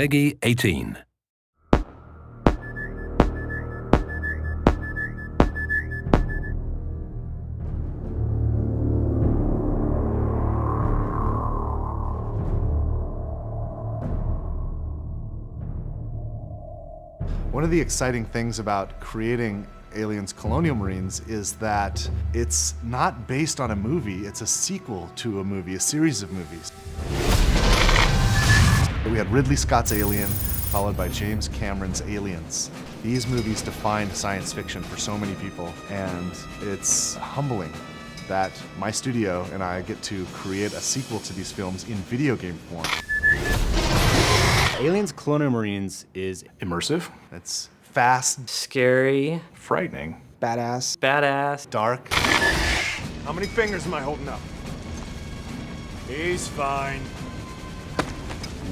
Peggy 18. One of the exciting things about creating Aliens Colonial Marines is that it's not based on a movie, it's a sequel to a movie, a series of movies. We had Ridley Scott's Alien, followed by James Cameron's Aliens. These movies defined science fiction for so many people, and it's humbling that my studio and I get to create a sequel to these films in video game form. Aliens Colonial Marines is immersive. It's fast, scary, frightening, badass, dark. How many fingers am I holding up? He's fine.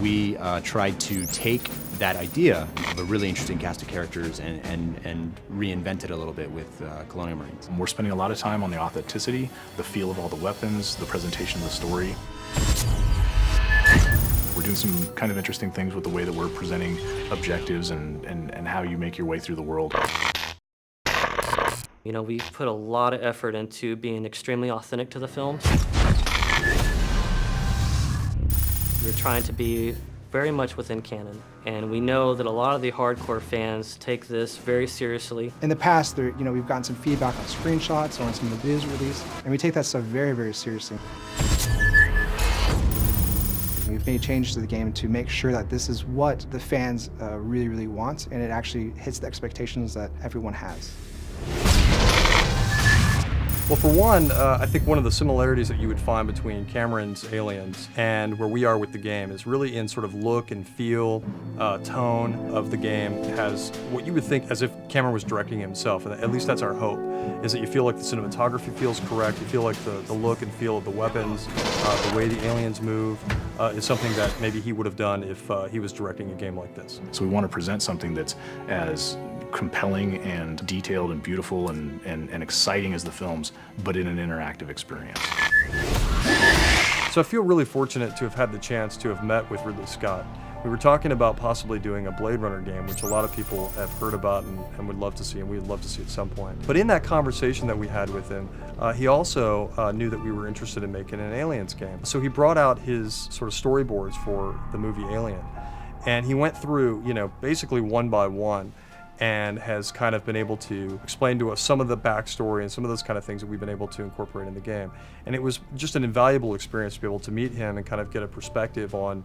we tried to take that idea of a really interesting cast of characters and reinvent it a little bit with Colonial Marines. We're spending a lot of time on the authenticity, the feel of all the weapons, the presentation of the story. We're doing some kind of interesting things with the way that we're presenting objectives and how you make your way through the world. You know, we put a lot of effort into being extremely authentic to the films. We're trying to be very much within canon, and we know that a lot of the hardcore fans take this very seriously. In the past, we've gotten some feedback on screenshots or on some of the videos released, and we take that stuff very, very seriously. We've made changes to the game to make sure that this is what the fans really, really want, and it actually hits the expectations that everyone has. Well, for one, I think one of the similarities that you would find between Cameron's Aliens and where we are with the game is really in sort of look and feel, tone of the game. It has what you would think as if Cameron was directing himself, and at least that's our hope, is that you feel like the cinematography feels correct, you feel like the look and feel of the weapons, the way the aliens move, is something that maybe he would have done if he was directing a game like this. So we want to present something that's as compelling and detailed and beautiful and exciting as the films, but in an interactive experience. So I feel really fortunate to have had the chance to have met with Ridley Scott. We were talking about possibly doing a Blade Runner game, which a lot of people have heard about and would love to see, and we would love to see at some point. But in that conversation that we had with him, he also knew that we were interested in making an Aliens game. So he brought out his sort of storyboards for the movie Alien, and he went through, basically one by one, and has kind of been able to explain to us some of the backstory and some of those kind of things that we've been able to incorporate in the game. And it was just an invaluable experience to be able to meet him and kind of get a perspective on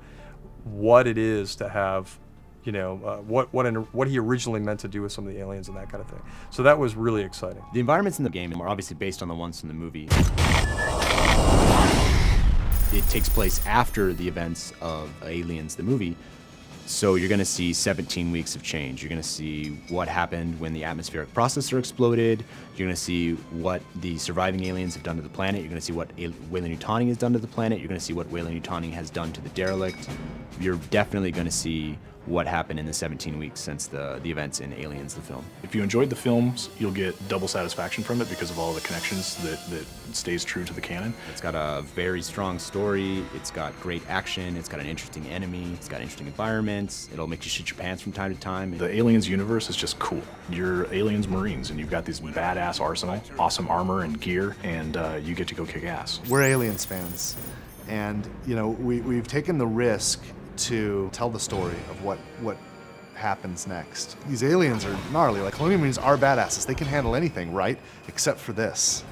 what it is to have, what he originally meant to do with some of the aliens and that kind of thing. So that was really exciting. The environments in the game are obviously based on the ones in the movie. It takes place after the events of Aliens, the movie. So you're going to see 17 weeks of change. You're going to see what happened when the atmospheric processor exploded. You're going to see what the surviving aliens have done to the planet. You're going to see what Weyland-Yutani has done to the planet. You're going to see what Weyland-Yutani has done to the derelict. You're definitely going to see what happened in the 17 weeks since the events in Aliens, the film. If you enjoyed the films, you'll get double satisfaction from it because of all the connections that stays true to the canon. It's got a very strong story, it's got great action, it's got an interesting enemy, it's got interesting environments, it'll make you shit your pants from time to time. The Aliens universe is just cool. You're Aliens Marines and you've got this badass arsenal, awesome armor and gear, and you get to go kick ass. We're Aliens fans, and we've taken the risk to tell the story of what happens next. These aliens are gnarly. Like, Colonial Marines are badasses. They can handle anything, right? Except for this.